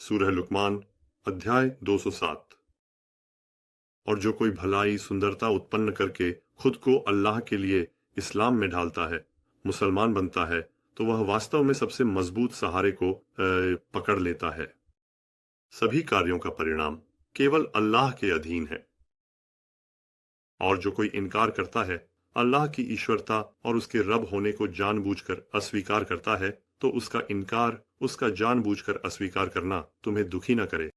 सूरह लुकमान अध्याय 207। और जो कोई भलाई सुंदरता उत्पन्न करके खुद को अल्लाह के लिए इस्लाम में ढालता है, मुसलमान बनता है, तो वह वास्तव में सबसे मजबूत सहारे को पकड़ लेता है। सभी कार्यों का परिणाम केवल अल्लाह के अधीन है। और जो कोई इनकार करता है, अल्लाह की ईश्वरता और उसके रब होने को जानबूझकर अस्वीकार करता है, तो उसका इनकार, उसका जानबूझकर अस्वीकार करना तुम्हें दुखी न करे।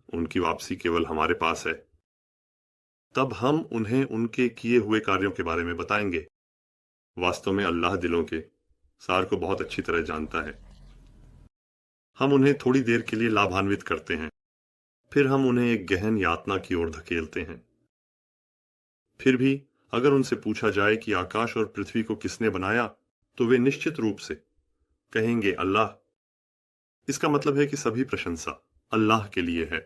उनकी वापसी केवल हमारे पास है। तब हम उन्हें उनके किए हुए कार्यों के बारे में बताएंगे। वास्तव में अल्लाह दिलों के सार को बहुत अच्छी तरह जानता है। हम उन्हें थोड़ी देर के लिए लाभान्वित करते हैं, फिर हम उन्हें एक गहन यातना की ओर धकेलते हैं। फिर भी अगर उनसे पूछा जाए कि आकाश और पृथ्वी को किसने बनाया, तो वे निश्चित रूप से कहेंगे अल्लाह। इसका मतलब है कि सभी प्रशंसा अल्लाह के लिए है,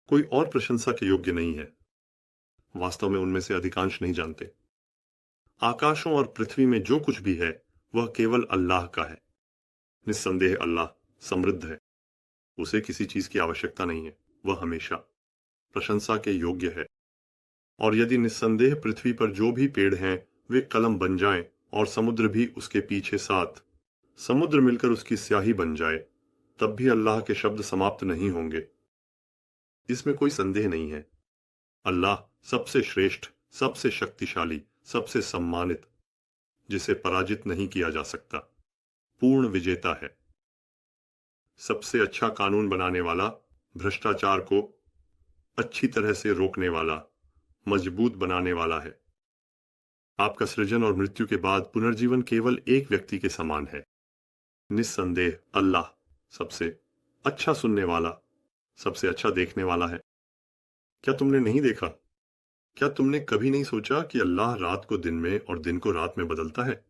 कोई और प्रशंसा के योग्य नहीं है। वास्तव में उनमें से अधिकांश नहीं जानते। आकाशों और पृथ्वी में जो कुछ भी है वह केवल अल्लाह का है। निस्संदेह अल्लाह समृद्ध है, उसे किसी चीज की आवश्यकता नहीं है, वह हमेशा प्रशंसा के योग्य है। और यदि निस्संदेह पृथ्वी पर जो भी पेड़ हैं वे कलम बन जाएं और समुद्र भी उसके पीछे साथ, समुद्र मिलकर उसकी स्याही बन जाए, तब भी अल्लाह के शब्द समाप्त नहीं होंगे। इसमें कोई संदेह नहीं है। अल्लाह सबसे श्रेष्ठ, सबसे शक्तिशाली, सबसे सम्मानित, जिसे पराजित नहीं किया जा सकता, पूर्ण विजेता है। सबसे अच्छा कानून बनाने वाला, भ्रष्टाचार को अच्छी तरह से रोकने वाला, मजबूत बनाने वाला है। आपका सृजन और मृत्यु के बाद पुनर्जीवन केवल एक व्यक्ति के समान है। निस्संदेह अल्लाह सबसे अच्छा सुनने वाला, सबसे अच्छा देखने वाला है। क्या तुमने नहीं देखा? क्या तुमने कभी नहीं सोचा कि अल्लाह रात को दिन में और दिन को रात में बदलता है?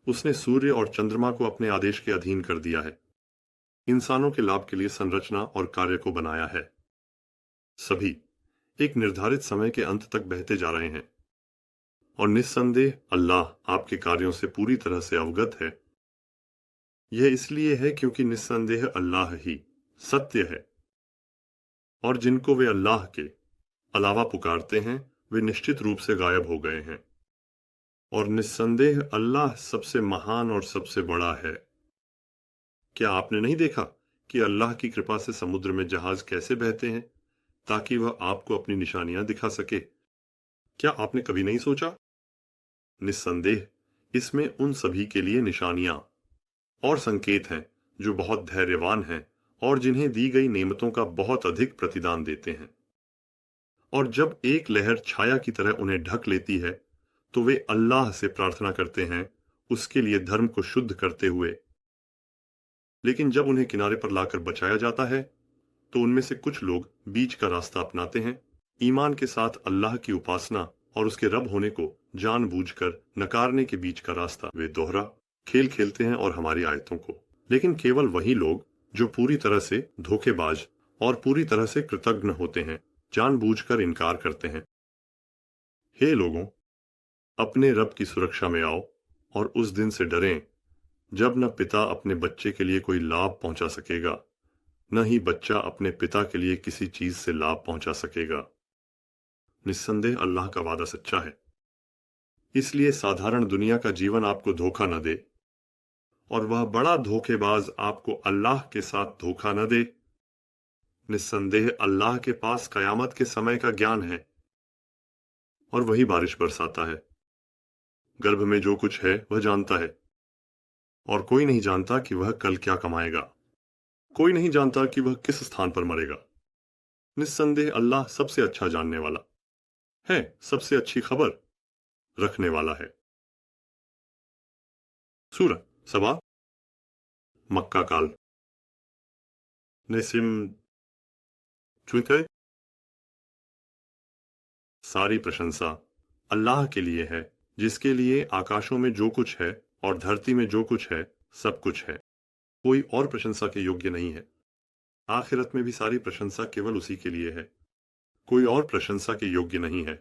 उसने सूर्य और चंद्रमा को अपने आदेश के अधीन कर दिया है। इंसानों के लाभ के लिए संरचना और कार्य को बनाया है। सभी एक निर्धारित समय के अंत तक बहते जा रहे हैं। और निस्संदेह अल्लाह आपके कार्यों से पूरी तरह से अवगत है। यह इसलिए है क्योंकि निस्संदेह अल्लाह ही सत्य है, और जिनको वे अल्लाह के अलावा पुकारते हैं वे निश्चित रूप से गायब हो गए हैं। और निस्संदेह अल्लाह सबसे महान और सबसे बड़ा है। क्या आपने नहीं देखा कि अल्लाह की कृपा से समुद्र में जहाज कैसे बहते हैं, ताकि वह आपको अपनी निशानियां दिखा सके? क्या आपने कभी नहीं सोचा? निस्संदेह इसमें उन सभी के लिए निशानियां और संकेत हैं जो बहुत धैर्यवान हैं और जिन्हें दी गई नेमतों का बहुत अधिक प्रतिदान देते हैं। और जब एक लहर छाया की तरह उन्हें ढक लेती है, तो वे अल्लाह से प्रार्थना करते हैं, उसके लिए धर्म को शुद्ध करते हुए। लेकिन जब उन्हें किनारे पर लाकर बचाया जाता है, तो उनमें से कुछ लोग बीच का रास्ता अपनाते हैं। ईमान के साथ अल्लाह की उपासना और उसके रब होने को जानबूझकर नकारने के बीच का रास्ता वे दोहरा खेल खेलते हैं और हमारी आयतों को। लेकिन केवल वही लोग जो पूरी तरह से धोखेबाज और पूरी तरह से कृतघ्न होते हैं, जानबूझकर इनकार करते हैं। हे लोगों, अपने रब की सुरक्षा में आओ और उस दिन से डरें जब न पिता अपने बच्चे के लिए कोई लाभ पहुंचा सकेगा, न ही बच्चा अपने पिता के लिए किसी चीज से लाभ पहुंचा सकेगा। निस्संदेह अल्लाह का वादा सच्चा है। इसलिए साधारण दुनिया का जीवन आपको धोखा न दे, और वह बड़ा धोखेबाज आपको अल्लाह के साथ धोखा न दे। निस्संदेह अल्लाह के पास कयामत के समय का ज्ञान है, और वही बारिश बरसाता है। गर्भ में जो कुछ है वह जानता है, और कोई नहीं जानता कि वह कल क्या कमाएगा। कोई नहीं जानता कि वह किस स्थान पर मरेगा। निस्संदेह अल्लाह सबसे अच्छा जानने वाला है, सबसे अच्छी खबर रखने वाला है। सूरह सबा मक्का काल। नेसिम चुके सारी प्रशंसा अल्लाह के लिए है, जिसके लिए आकाशों में जो कुछ है और धरती में जो कुछ है सब कुछ है। कोई और प्रशंसा के योग्य नहीं है। आखिरत में भी सारी प्रशंसा केवल उसी के लिए है, कोई और प्रशंसा के योग्य नहीं है।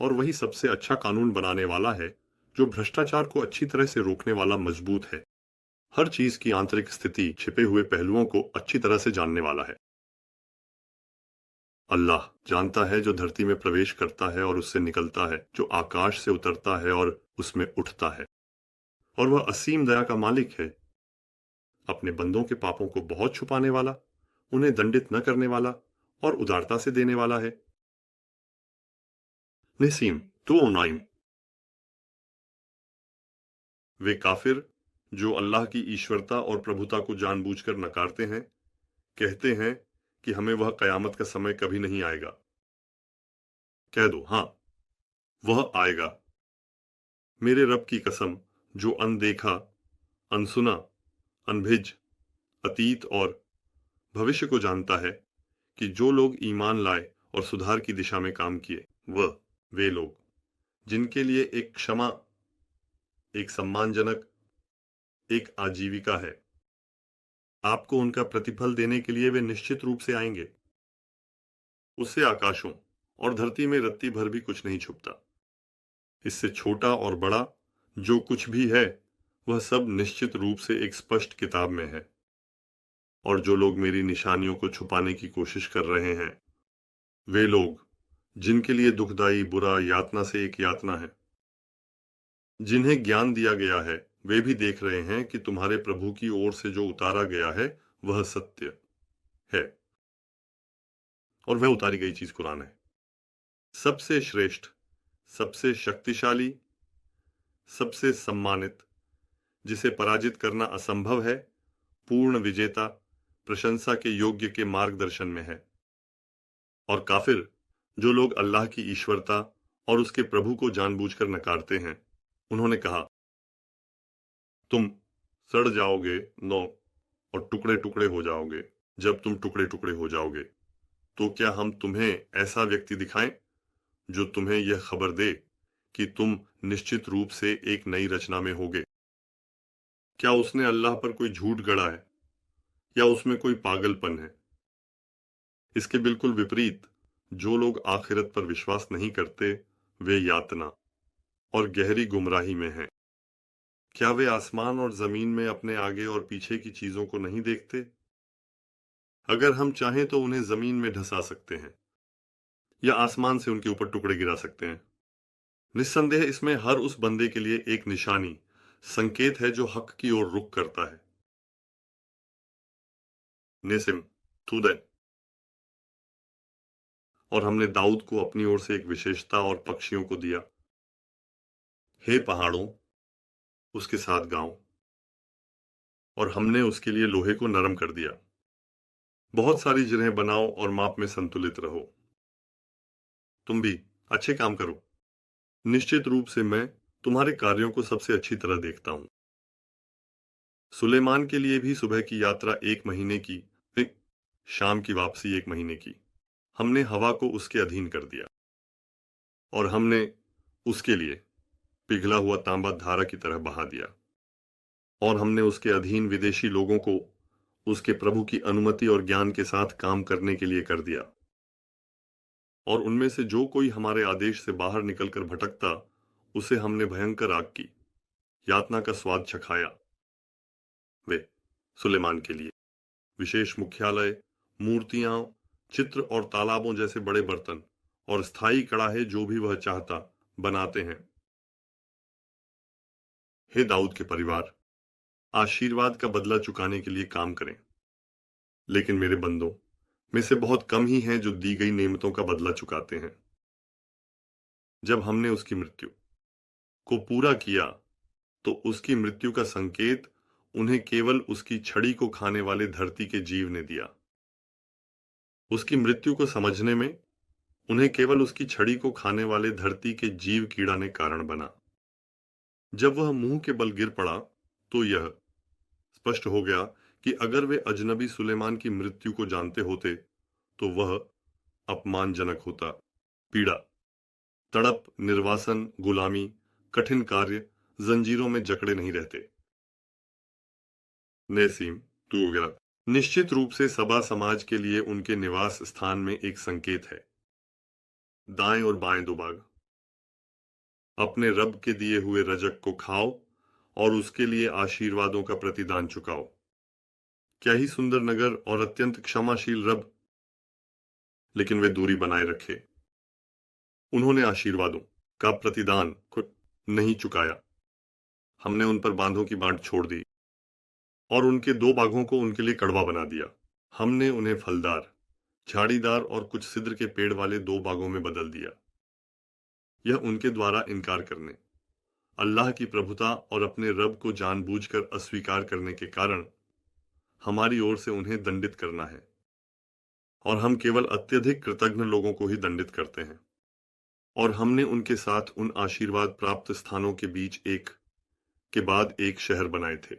और वही सबसे अच्छा कानून बनाने वाला है, जो भ्रष्टाचार को अच्छी तरह से रोकने वाला मजबूत है। हर चीज की आंतरिक स्थिति, छिपे हुए पहलुओं को अच्छी तरह से जानने वाला है। अल्लाह जानता है जो धरती में प्रवेश करता है और उससे निकलता है, जो आकाश से उतरता है और उसमें उठता है, और वह असीम दया का मालिक है। अपने बंदों के पापों को बहुत छुपाने वाला, उन्हें दंडित न करने वाला और उदारता से देने वाला है। नसीम 209। वे काफिर जो अल्लाह की ईश्वरता और प्रभुता को जानबूझकर नकारते हैं, कहते हैं कि हमें वह कयामत का समय कभी नहीं आएगा। कह दो, हाँ, वह आएगा। मेरे रब की कसम, जो अनदेखा, अनसुना, अनभिज, अतीत और भविष्य को जानता है, कि जो लोग ईमान लाए और सुधार की दिशा में काम किए, वे लोग जिनके लिए एक क्षमा, एक सम्मानजनक, एक आजीविका है, आपको उनका प्रतिफल देने के लिए वे निश्चित रूप से आएंगे। उससे आकाशों और धरती में रत्ती भर भी कुछ नहीं छुपता। इससे छोटा और बड़ा जो कुछ भी है, वह सब निश्चित रूप से एक स्पष्ट किताब में है। और जो लोग मेरी निशानियों को छुपाने की कोशिश कर रहे हैं, वे लोग जिनके लिए दुखदाई बुरा यातना से एक यातना है, जिन्हें ज्ञान दिया गया है, वे भी देख रहे हैं कि तुम्हारे प्रभु की ओर से जो उतारा गया है वह सत्य है, और वह उतारी गई चीज कुरान है। सबसे श्रेष्ठ, सबसे शक्तिशाली, सबसे सम्मानित, जिसे पराजित करना असंभव है, पूर्ण विजेता, प्रशंसा के योग्य के मार्गदर्शन में है। और काफिर जो लोग अल्लाह की ईश्वरता और उसके प्रभु को जानबूझकर नकारते हैं, उन्होंने कहा, तुम सड़ जाओगे नो और टुकड़े टुकड़े हो जाओगे। जब तुम टुकड़े टुकड़े हो जाओगे, तो क्या हम तुम्हें ऐसा व्यक्ति दिखाएं जो तुम्हें यह खबर दे कि तुम निश्चित रूप से एक नई रचना में होगे? क्या उसने अल्लाह पर कोई झूठ गढ़ा है, या उसमें कोई पागलपन है? इसके बिल्कुल विपरीत, जो लोग आखिरत पर विश्वास नहीं करते, वे यातना और गहरी गुमराही में हैं। क्या वे आसमान और जमीन में अपने आगे और पीछे की चीजों को नहीं देखते? अगर हम चाहें तो उन्हें जमीन में ढसा सकते हैं, या आसमान से उनके ऊपर टुकड़े गिरा सकते हैं। निस्संदेह इसमें हर उस बंदे के लिए एक निशानी, संकेत है जो हक की ओर रुख करता है। नेसिम थूदैन। और हमने दाऊद को अपनी ओर से एक विशेषता और पक्षियों को दिया। हे पहाड़ों, उसके साथ गाओ, और हमने उसके लिए लोहे को नरम कर दिया। बहुत सारी जिन्हें बनाओ और माप में संतुलित रहो। तुम भी अच्छे काम करो। निश्चित रूप से मैं तुम्हारे कार्यों को सबसे अच्छी तरह देखता हूं। सुलेमान के लिए भी सुबह की यात्रा 1 महीने की, फिर शाम की वापसी 1 महीने की। हमने हवा को उसके अधीन कर दिया, और हमने उसके लिए पिघला हुआ तांबा धारा की तरह बहा दिया। और हमने उसके अधीन विदेशी लोगों को उसके प्रभु की अनुमति और ज्ञान के साथ काम करने के लिए कर दिया। और उनमें से जो कोई हमारे आदेश से बाहर निकलकर भटकता, उसे हमने भयंकर आग की यातना का स्वाद चखाया। वे सुलेमान के लिए विशेष मुख्यालय, मूर्तियां, चित्र और तालाबों जैसे बड़े बर्तन और स्थायी कड़ाहे जो भी वह चाहता बनाते हैं। हे दाऊद के परिवार, आशीर्वाद का बदला चुकाने के लिए काम करें। लेकिन मेरे बंदों में से बहुत कम ही हैं जो दी गई नेमतों का बदला चुकाते हैं। जब हमने उसकी मृत्यु को पूरा किया, तो उसकी मृत्यु का संकेत उन्हें केवल उसकी छड़ी को खाने वाले धरती के जीव ने दिया। उसकी मृत्यु को समझने में उन्हें केवल उसकी छड़ी को खाने वाले धरती के जीव कीड़ा ने कारण बना। जब वह मुंह के बल गिर पड़ा, तो यह स्पष्ट हो गया कि अगर वे अजनबी सुलेमान की मृत्यु को जानते होते, तो वह अपमानजनक होता। पीड़ा, तड़प, निर्वासन, गुलामी, कठिन कार्य, जंजीरों में जकड़े नहीं रहते। नसीम 211। निश्चित रूप से सबा समाज के लिए उनके निवास स्थान में एक संकेत है। दाएं और बाएं दुबाग। अपने रब के दिए हुए रजक को खाओ और उसके लिए आशीर्वादों का प्रतिदान चुकाओ। क्या ही सुंदर नगर और अत्यंत क्षमाशील रब। लेकिन वे दूरी बनाए रखे। उन्होंने आशीर्वादों का प्रतिदान खुद नहीं चुकाया। हमने उन पर बांधों की बांट छोड़ दी और उनके दो बागों को उनके लिए कड़वा बना दिया। हमने उन्हें फलदार, झाड़ीदार और कुछ सिद्र के पेड़ वाले दो बागों में बदल दिया। यह उनके द्वारा इनकार करने, अल्लाह की प्रभुता और अपने रब को जानबूझकर अस्वीकार करने के कारण हमारी ओर से उन्हें दंडित करना है, और हम केवल अत्यधिक कृतज्ञ लोगों को ही दंडित करते हैं। और हमने उनके साथ उन आशीर्वाद प्राप्त स्थानों के बीच एक के बाद एक शहर बनाए थे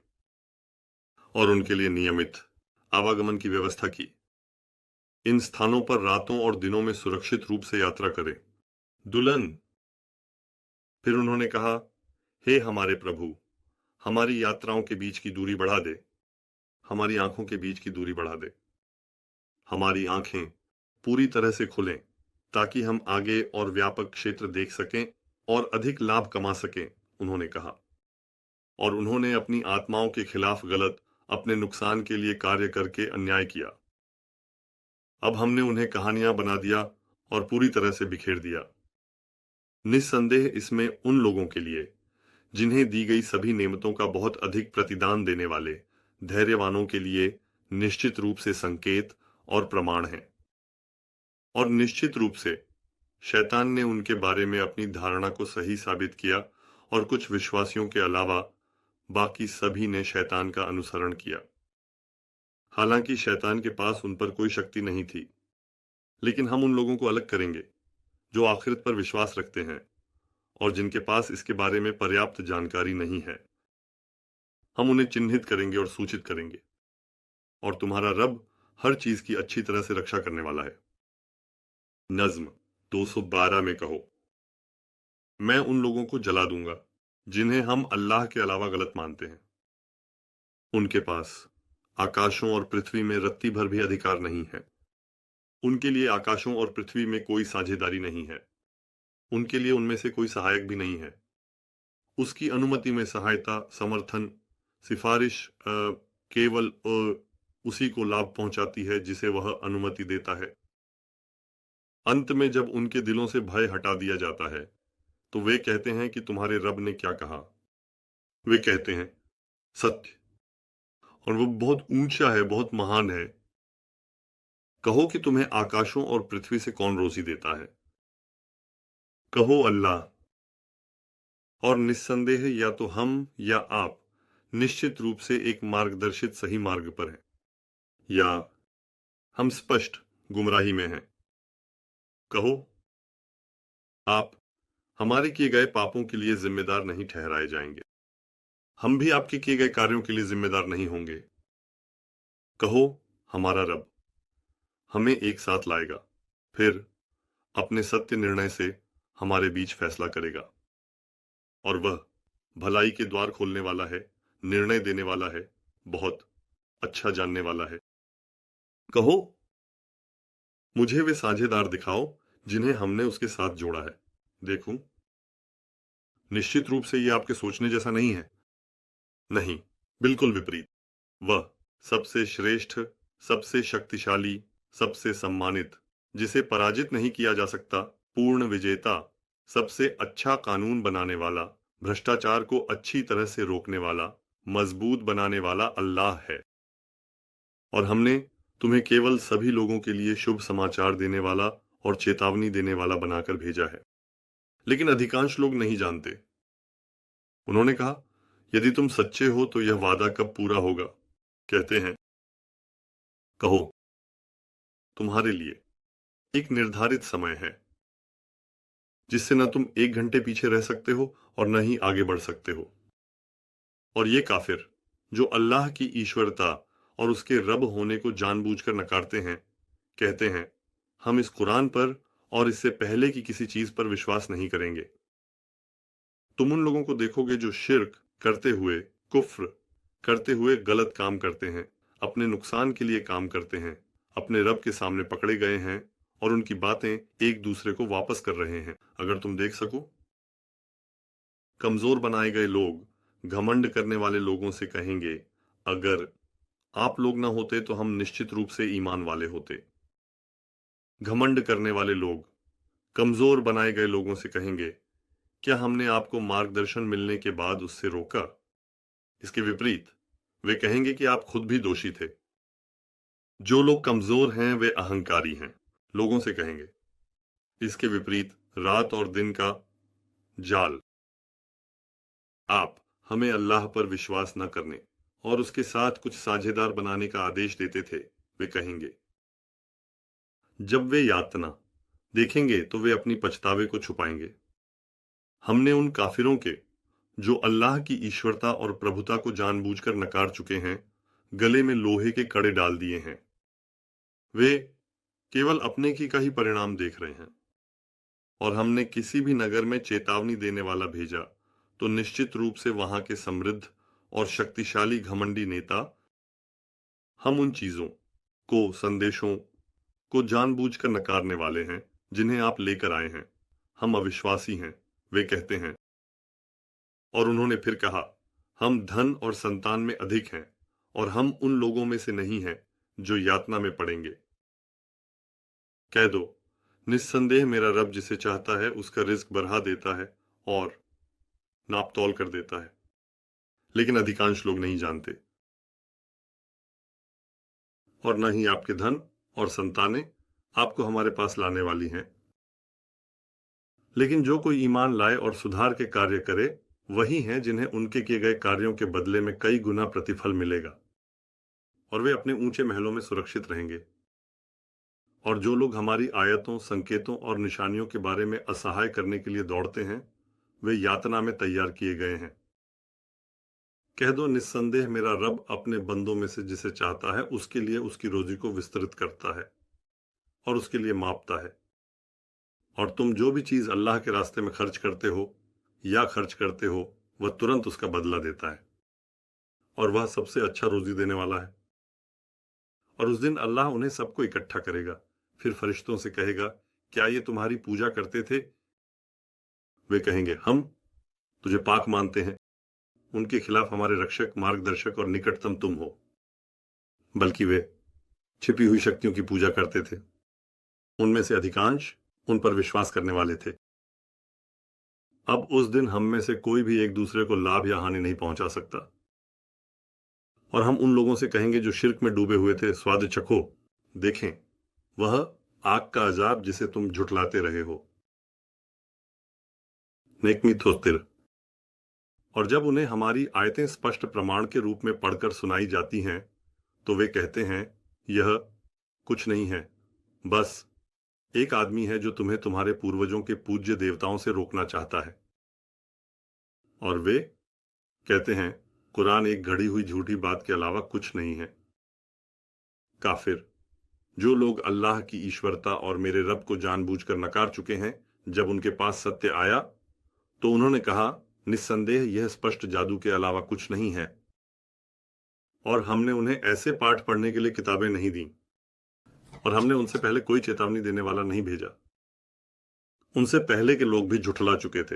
और उनके लिए नियमित आवागमन की व्यवस्था की। इन स्थानों पर रातों और दिनों में सुरक्षित रूप से यात्रा करें। दुल्हन। फिर उन्होंने कहा, हे हमारे प्रभु, हमारी यात्राओं के बीच की दूरी बढ़ा दे, हमारी आंखों के बीच की दूरी बढ़ा दे। हमारी आंखें पूरी तरह से खुलें ताकि हम आगे और व्यापक क्षेत्र देख सकें और अधिक लाभ कमा सकें, उन्होंने कहा। और उन्होंने अपनी आत्माओं के खिलाफ गलत, अपने नुकसान के लिए कार्य करके अन्याय किया। अब हमने उन्हें कहानियां बना दिया और पूरी तरह से बिखेर दिया। निस्संदेह इसमें उन लोगों के लिए जिन्हें दी गई सभी नेमतों का बहुत अधिक प्रतिदान देने वाले धैर्यवानों के लिए निश्चित रूप से संकेत और प्रमाण है। और निश्चित रूप से शैतान ने उनके बारे में अपनी धारणा को सही साबित किया और कुछ विश्वासियों के अलावा बाकी सभी ने शैतान का अनुसरण किया। हालांकि शैतान के पास उन पर कोई शक्ति नहीं थी, लेकिन हम उन लोगों को अलग करेंगे जो आखिरत पर विश्वास रखते हैं और जिनके पास इसके बारे में पर्याप्त जानकारी नहीं है। हम उन्हें चिन्हित करेंगे और सूचित करेंगे, और तुम्हारा रब हर चीज की अच्छी तरह से रक्षा करने वाला है। नज्म 212 में कहो, मैं उन लोगों को जला दूंगा जिन्हें हम अल्लाह के अलावा गलत मानते हैं। उनके पास आकाशों और पृथ्वी में रत्ती भर भी अधिकार नहीं है। उनके लिए आकाशों और पृथ्वी में कोई साझेदारी नहीं है। उनके लिए उनमें से कोई सहायक भी नहीं है। उसकी अनुमति में सहायता, समर्थन, सिफारिश केवल उसी को लाभ पहुंचाती है जिसे वह अनुमति देता है। अंत में जब उनके दिलों से भय हटा दिया जाता है तो वे कहते हैं कि तुम्हारे रब ने क्या कहा। वे कहते हैं, सत्य, और वो बहुत ऊंचा है, बहुत महान है। कहो कि तुम्हें आकाशों और पृथ्वी से कौन रोजी देता है। कहो अल्लाह। और निस्संदेह या तो हम या आप निश्चित रूप से एक मार्गदर्शित सही मार्ग पर हैं, या हम स्पष्ट गुमराही में हैं। कहो, आप हमारे किए गए पापों के लिए जिम्मेदार नहीं ठहराए जाएंगे। हम भी आपके किए गए कार्यों के लिए जिम्मेदार नहीं होंगे। कहो, हमारा रब हमें एक साथ लाएगा, फिर अपने सत्य निर्णय से हमारे बीच फैसला करेगा, और वह भलाई के द्वार खोलने वाला है, निर्णय देने वाला है, बहुत अच्छा जानने वाला है। कहो, मुझे वे साझेदार दिखाओ जिन्हें हमने उसके साथ जोड़ा है। देखूं, निश्चित रूप से यह आपके सोचने जैसा नहीं है। नहीं, बिल्कुल विपरीत। वह सबसे श्रेष्ठ, सबसे शक्तिशाली, सबसे सम्मानित, जिसे पराजित नहीं किया जा सकता, पूर्ण विजेता, सबसे अच्छा कानून बनाने वाला, भ्रष्टाचार को अच्छी तरह से रोकने वाला, मजबूत बनाने वाला अल्लाह है। और हमने तुम्हें केवल सभी लोगों के लिए शुभ समाचार देने वाला और चेतावनी देने वाला बनाकर भेजा है। लेकिन अधिकांश लोग नहीं जानते। उन्होंने कहा, यदि तुम सच्चे हो तो यह वादा कब पूरा होगा। कहते हैं, कहो, तुम्हारे लिए एक निर्धारित समय है जिससे न तुम 1 घंटे पीछे रह सकते हो और न ही आगे बढ़ सकते हो। और ये काफिर जो अल्लाह की ईश्वरता और उसके रब होने को जानबूझकर नकारते हैं, कहते हैं, हम इस कुरान पर और इससे पहले की किसी चीज पर विश्वास नहीं करेंगे। तुम उन लोगों को देखोगे जो शिर्क करते हुए, कुफ्र करते हुए गलत काम करते हैं, अपने नुकसान के लिए काम करते हैं, अपने रब के सामने पकड़े गए हैं और उनकी बातें एक दूसरे को वापस कर रहे हैं। अगर तुम देख सको, कमजोर बनाए गए लोग घमंड करने वाले लोगों से कहेंगे, अगर आप लोग ना होते तो हम निश्चित रूप से ईमान वाले होते। घमंड करने वाले लोग कमजोर बनाए गए लोगों से कहेंगे, क्या हमने आपको मार्गदर्शन मिलने के बाद उससे रोका? इसके विपरीत वे कहेंगे कि आप खुद भी दोषी थे। जो लोग कमजोर हैं वे अहंकारी हैं, लोगों से कहेंगे। इसके विपरीत रात और दिन का जाल, आप हमें अल्लाह पर विश्वास न करने और उसके साथ कुछ साझेदार बनाने का आदेश देते थे, वे कहेंगे। जब वे यातना देखेंगे तो वे अपनी पछतावे को छुपाएंगे। हमने उन काफिरों के जो अल्लाह की ईश्वरता और प्रभुता को जानबूझकर नकार चुके हैं, गले में लोहे के कड़े डाल दिए हैं। वे केवल अपने की का ही परिणाम देख रहे हैं। और हमने किसी भी नगर में चेतावनी देने वाला भेजा तो निश्चित रूप से वहां के समृद्ध और शक्तिशाली घमंडी नेता हम उन चीजों को, संदेशों को जानबूझकर नकारने वाले हैं जिन्हें आप लेकर आए हैं। हम अविश्वासी हैं, वे कहते हैं। और उन्होंने फिर कहा, हम धन और संतान में अधिक हैं और हम उन लोगों में से नहीं हैं जो यातना में पड़ेंगे। कह दो, निस्संदेह मेरा रब जिसे चाहता है उसका रिज्क बढ़ा देता है और नाप तौल कर देता है, लेकिन अधिकांश लोग नहीं जानते। और न ही आपके धन और संतानें आपको हमारे पास लाने वाली हैं, लेकिन जो कोई ईमान लाए और सुधार के कार्य करे वही हैं जिन्हें उनके किए गए कार्यों के बदले में कई गुना प्रतिफल मिलेगा और वे अपने ऊंचे महलों में सुरक्षित रहेंगे। और जो लोग हमारी आयतों, संकेतों और निशानियों के बारे में असहाय करने के लिए दौड़ते हैं, वे यातना में तैयार किए गए हैं। कह दो, निस्संदेह मेरा रब अपने बंदों में से जिसे चाहता है उसके लिए उसकी रोजी को विस्तृत करता है और उसके लिए मापता है। और तुम जो भी चीज अल्लाह के रास्ते में खर्च करते हो या खर्च करते हो, वह तुरंत उसका बदला देता है और वह सबसे अच्छा रोजी देने वाला है। और उस दिन अल्लाह उन्हें सबको इकट्ठा करेगा, फिर फरिश्तों से कहेगा, क्या ये तुम्हारी पूजा करते थे? वे कहेंगे, हम तुझे पाक मानते हैं। उनके खिलाफ हमारे रक्षक, मार्गदर्शक और निकटतम तुम हो। बल्कि वे छिपी हुई शक्तियों की पूजा करते थे। उनमें से अधिकांश उन पर विश्वास करने वाले थे। अब उस दिन हम में से कोई भी एक दूसरे को लाभ या हानि नहीं पहुंचा सकता। और हम उन लोगों से कहेंगे जो शिर्क में डूबे हुए थे, स्वाद चखो, देखें वह आग का अजाब जिसे तुम झुठलाते रहे हो। नेकमीथोस्तिर। और जब उन्हें हमारी आयतें स्पष्ट प्रमाण के रूप में पढ़कर सुनाई जाती हैं तो वे कहते हैं, यह कुछ नहीं है, बस एक आदमी है जो तुम्हें तुम्हारे पूर्वजों के पूज्य देवताओं से रोकना चाहता है। और वे कहते हैं, कुरान एक घड़ी हुई झूठी बात के अलावा कुछ नहीं है। काफिर, जो लोग अल्लाह की ईश्वरता और मेरे रब को जानबूझकर नकार चुके हैं, जब उनके पास सत्य आया तो उन्होंने कहा, निस्संदेह यह स्पष्ट जादू के अलावा कुछ नहीं है। और हमने उन्हें ऐसे पाठ पढ़ने के लिए किताबें नहीं दी और हमने उनसे पहले कोई चेतावनी देने वाला नहीं भेजा। उनसे पहले के लोग भी झुठला चुके थे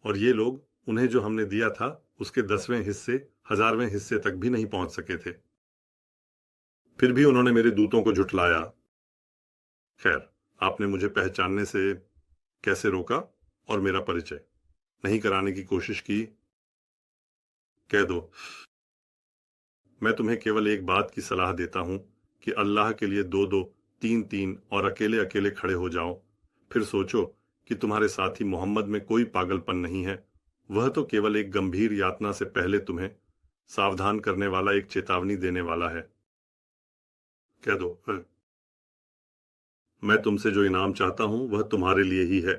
और ये लोग उन्हें जो हमने दिया था उसके 10वें हिस्से, 1000वें हिस्से तक भी नहीं पहुंच सके थे। फिर भी उन्होंने मेरे दूतों को झुठलाया। खैर, आपने मुझे पहचानने से कैसे रोका और मेरा परिचय नहीं कराने की कोशिश की? कह दो, मैं तुम्हें केवल एक बात की सलाह देता हूं कि अल्लाह के लिए 2-2, 3-3 और अकेले अकेले खड़े हो जाओ। फिर सोचो कि तुम्हारे साथी मोहम्मद में कोई पागलपन नहीं है। वह तो केवल एक गंभीर यातना से पहले तुम्हें सावधान करने वाला एक चेतावनी देने वाला है। कह दो, मैं तुमसे जो इनाम चाहता हूं वह तुम्हारे लिए ही है।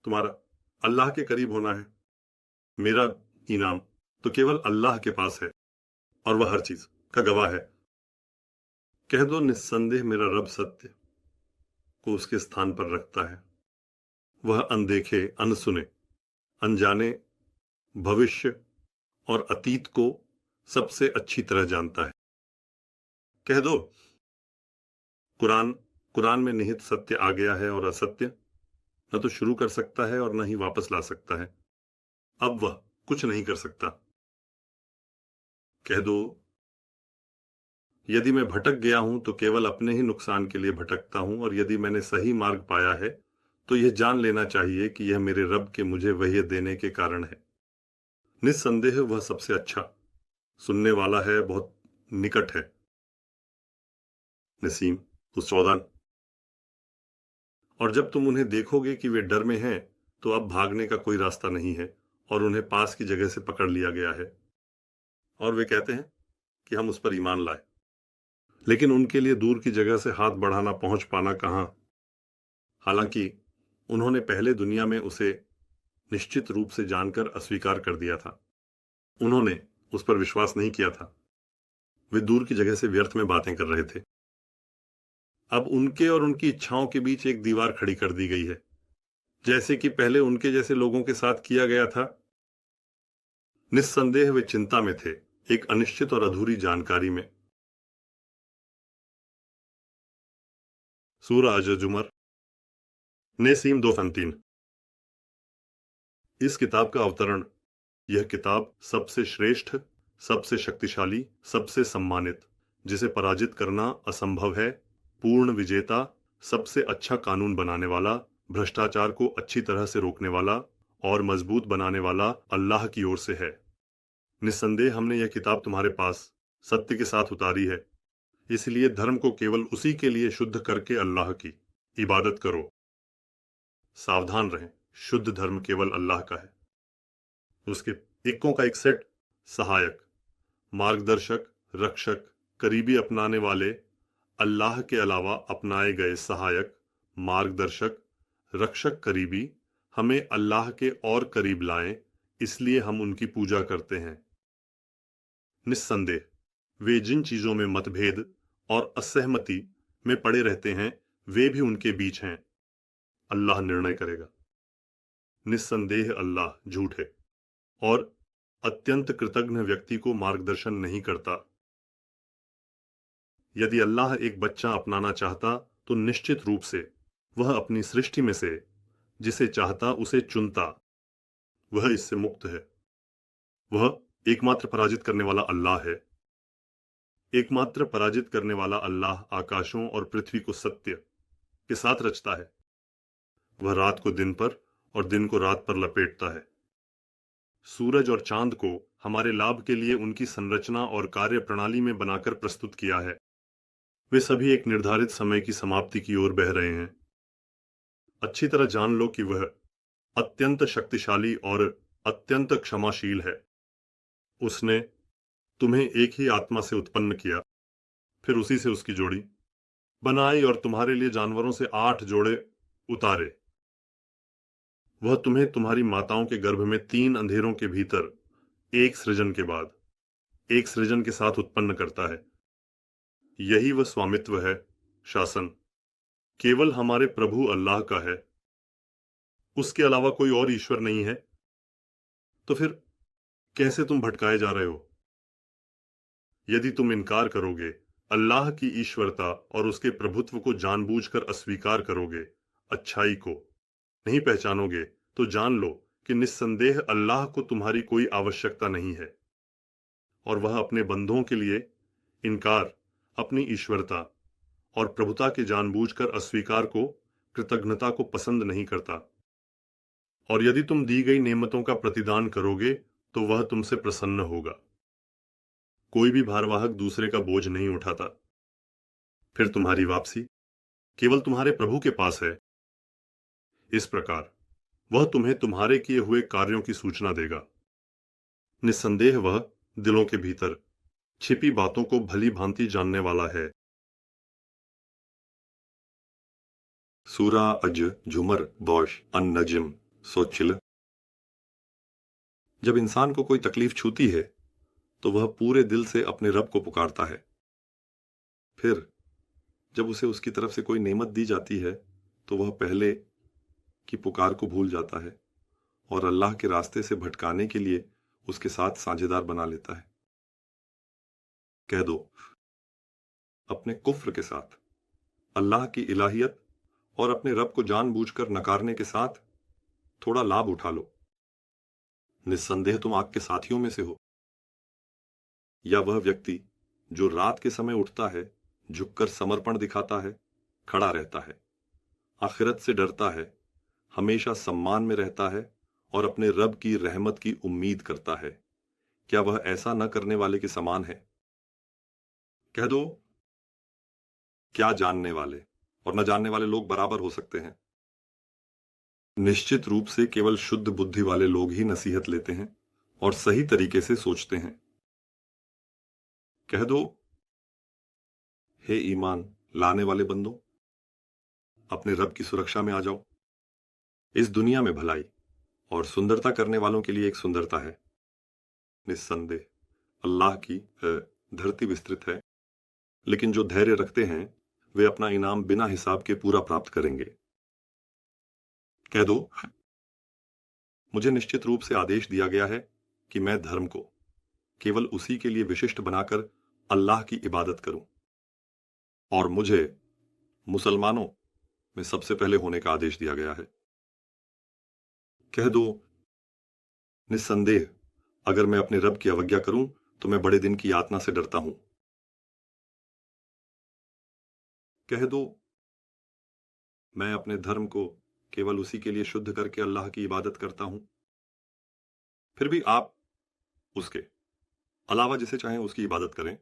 तुम्हारा अल्लाह के करीब होना है। मेरा इनाम तो केवल अल्लाह के पास है और वह हर चीज का गवाह है। कह दो, निस्संदेह मेरा रब सत्य को उसके स्थान पर रखता है। वह अनदेखे, अनसुने, अनजाने, भविष्य और अतीत को सबसे अच्छी तरह जानता है। कह दो, कुरान में निहित सत्य आ गया है और असत्य न तो शुरू कर सकता है और न ही वापस ला सकता है। अब वह कुछ नहीं कर सकता। कह दो, यदि मैं भटक गया हूं तो केवल अपने ही नुकसान के लिए भटकता हूं, और यदि मैंने सही मार्ग पाया है तो यह जान लेना चाहिए कि यह मेरे रब के मुझे वही देने के कारण है। निस्संदेह वह सबसे अच्छा सुनने वाला है, बहुत निकट है। नसीम उस 14। और जब तुम उन्हें देखोगे कि वे डर में हैं, तो अब भागने का कोई रास्ता नहीं है और उन्हें पास की जगह से पकड़ लिया गया है, और वे कहते हैं कि हम उस पर ईमान लाए। लेकिन उनके लिए दूर की जगह से हाथ बढ़ाना, पहुंच पाना कहां। हालांकि उन्होंने पहले दुनिया में उसे निश्चित रूप से जानकर अस्वीकार कर दिया था। उन्होंने उस पर विश्वास नहीं किया था। वे दूर की जगह से व्यर्थ में बातें कर रहे थे। अब उनके और उनकी इच्छाओं के बीच एक दीवार खड़ी कर दी गई है, जैसे कि पहले उनके जैसे लोगों के साथ किया गया था। निस्संदेह वे चिंता में थे, एक अनिश्चित और अधूरी जानकारी में। सूरह अज-जुमर, नेसीम 2-3। इस किताब का अवतरण, यह किताब सबसे श्रेष्ठ, सबसे शक्तिशाली, सबसे सम्मानित, जिसे पराजित करना असंभव है, पूर्ण विजेता, सबसे अच्छा कानून बनाने वाला, भ्रष्टाचार को अच्छी तरह से रोकने वाला और मजबूत बनाने वाला अल्लाह की ओर से है। निस्संदेह हमने यह किताब तुम्हारे पास सत्य के साथ उतारी है, इसलिए धर्म को केवल उसी के लिए शुद्ध करके अल्लाह की इबादत करो। सावधान रहें, शुद्ध धर्म केवल अल्लाह का है। उसके इक्कों का एक सेट, सहायक, मार्गदर्शक, रक्षक, करीबी अपनाने वाले, अल्लाह के अलावा अपनाए गए सहायक, मार्गदर्शक, रक्षक, करीबी हमें अल्लाह के और करीब लाएं, इसलिए हम उनकी पूजा करते हैं। निस्संदेह वे जिन चीजों में मतभेद और असहमति में पड़े रहते हैं, वे भी उनके बीच हैं। अल्लाह निर्णय करेगा। निस्संदेह अल्लाह झूठ है और अत्यंत कृतज्ञ व्यक्ति को मार्गदर्शन नहीं करता। यदि अल्लाह एक बच्चा अपनाना चाहता तो निश्चित रूप से वह अपनी सृष्टि में से जिसे चाहता उसे चुनता। वह इससे मुक्त है। वह एकमात्र पराजित करने वाला अल्लाह है। एकमात्र पराजित करने वाला अल्लाह आकाशों और पृथ्वी को सत्य के साथ रचता है। वह रात को दिन पर और दिन को रात पर लपेटता है। सूरज और चांद को हमारे लाभ के लिए उनकी संरचना और कार्य प्रणाली में बनाकर प्रस्तुत किया है। वे सभी एक निर्धारित समय की समाप्ति की ओर बह रहे हैं। अच्छी तरह जान लो कि वह अत्यंत शक्तिशाली और अत्यंत क्षमाशील है। उसने तुम्हें एक ही आत्मा से उत्पन्न किया, फिर उसी से उसकी जोड़ी बनाई और तुम्हारे लिए जानवरों से 8 जोड़े उतारे। वह तुम्हें तुम्हारी माताओं के गर्भ में 3 अंधेरों के भीतर एक सृजन के बाद एक सृजन के साथ उत्पन्न करता है। यही वह स्वामित्व है, शासन केवल हमारे प्रभु अल्लाह का है। उसके अलावा कोई और ईश्वर नहीं है। तो फिर कैसे तुम भटकाए जा रहे हो? यदि तुम इनकार करोगे, अल्लाह की ईश्वरता और उसके प्रभुत्व को जानबूझकर अस्वीकार करोगे, अच्छाई को नहीं पहचानोगे, तो जान लो कि निस्संदेह अल्लाह को तुम्हारी कोई आवश्यकता नहीं है और वह अपने बंदों के लिए इनकार, अपनी ईश्वरता और प्रभुता के जानबूझकर अस्वीकार को, कृतज्ञता को पसंद नहीं करता। और यदि तुम दी गई नेमतों का प्रतिदान करोगे तो वह तुमसे प्रसन्न होगा। कोई भी भारवाहक दूसरे का बोझ नहीं उठाता। फिर तुम्हारी वापसी केवल तुम्हारे प्रभु के पास है। इस प्रकार वह तुम्हें तुम्हारे किए हुए कार्यों की सूचना देगा। निस्संदेह वह दिलों के भीतर छिपी बातों को भली भांति जानने वाला है। सूरा अज झुमर बौश अन नजम सोचिल। जब इंसान को कोई तकलीफ छूती है तो वह पूरे दिल से अपने रब को पुकारता है। फिर जब उसे उसकी तरफ से कोई नेमत दी जाती है तो वह पहले की पुकार को भूल जाता है और अल्लाह के रास्ते से भटकाने के लिए उसके साथ साझेदार बना लेता है। कह दो, अपने कुफ्र के साथ अल्लाह की इलाहियत और अपने रब को जानबूझकर नकारने के साथ थोड़ा लाभ उठा लो। निस्संदेह तुम आग के साथियों में से हो। या वह व्यक्ति जो रात के समय उठता है, झुककर समर्पण दिखाता है, खड़ा रहता है, आखिरत से डरता है, हमेशा सम्मान में रहता है और अपने रब की रहमत की उम्मीद करता है, क्या वह ऐसा न करने वाले के समान है? कह दो, क्या जानने वाले और न जानने वाले लोग बराबर हो सकते हैं? निश्चित रूप से केवल शुद्ध बुद्धि वाले लोग ही नसीहत लेते हैं और सही तरीके से सोचते हैं। कह दो, हे ईमान लाने वाले बंदों, अपने रब की सुरक्षा में आ जाओ। इस दुनिया में भलाई और सुंदरता करने वालों के लिए एक सुंदरता है। निस्संदेह अल्लाह की धरती विस्तृत है, लेकिन जो धैर्य रखते हैं वे अपना इनाम बिना हिसाब के पूरा प्राप्त करेंगे। कह दो, मुझे निश्चित रूप से आदेश दिया गया है कि मैं धर्म को केवल उसी के लिए विशिष्ट बनाकर अल्लाह की इबादत करूं, और मुझे मुसलमानों में सबसे पहले होने का आदेश दिया गया है। कह दो, निस्संदेह अगर मैं अपने रब की अवज्ञा करूं तो मैं बड़े दिन की यातना से डरता हूं। कह दो, मैं अपने धर्म को केवल उसी के लिए शुद्ध करके अल्लाह की इबादत करता हूं, फिर भी आप उसके अलावा जिसे चाहें उसकी इबादत करें।